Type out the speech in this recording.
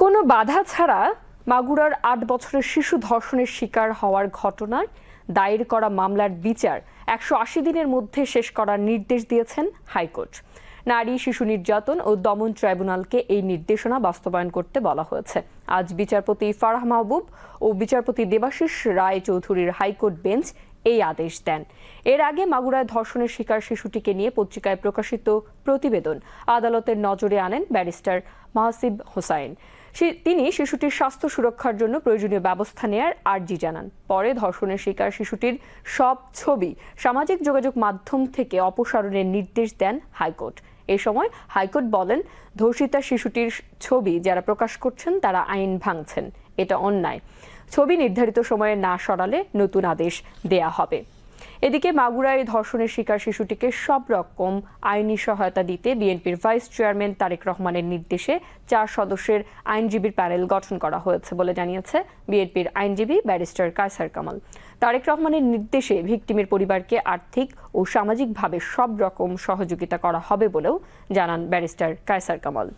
কোনো বাধা ছাড়া মাগুরার ৮ বছরের শিশু ধর্ষণের শিকার হওয়ার ঘটনায় দায়ের করা মামলার বিচার ১৮০ দিনের মধ্যে শেষ করার নির্দেশ দিয়েছেন হাইকোর্ট। নারী শিশু নির্যাতন ও দমন ট্রাইব্যুনালকে এই নির্দেশনা বাস্তবায়ন করতে বলা হয়েছে। আজ বিচারপতি ফারাহ মাহবুব ও বিচারপতি দেবাশিস রায় চৌধুরীর হাইকোর্ট বেঞ্চ এই আদেশ দেন। এর আগে মাগুরায় ধর্ষণের শিকার শিশুটিকে নিয়ে পত্রিকায় প্রকাশিত প্রতিবেদন আদালতের নজরে আনেন ব্যারিস্টার মাহসিব হোসাইন। তিনি শিশুটির স্বাস্থ্য সুরক্ষার জন্য প্রয়োজনীয় ব্যবস্থা নেয়ার আর্জি জানান। পরে ধর্ষণের শিকার শিশুটির সব ছবি সামাজিক যোগাযোগ মাধ্যম থেকে অপসারণের নির্দেশ দেন হাইকোর্ট। এ সময় হাইকোর্ট বলেন, ধর্ষিতা শিশুটির ছবি যারা প্রকাশ করছেন তারা আইন ভাঙছেন, এটা অন্যায়। ছবি নির্ধারিত সময়ে না সরালে নতুন আদেশ দেয়া হবে। এদিকে মাগুরায় ধর্ষণের শিকার শিশুটিকে সব রকম আইনি সহায়তা দিতে বিএনপির ভাইস চেয়ারম্যান তারেক রহমানের নির্দেশে 4 সদস্যের আইনজীবীর প্যানেল গঠন করা হয়েছে বলে জানিয়েছে বিএনপির আইনজীবী ব্যারিস্টার কায়সার কামাল। তারেক রহমানের নির্দেশে ভিকটিমের পরিবারকে আর্থিক ও সামাজিকভাবে সব রকম সহযোগিতা করা হবে বলেও জানান ব্যারিস্টার কায়সার কামাল।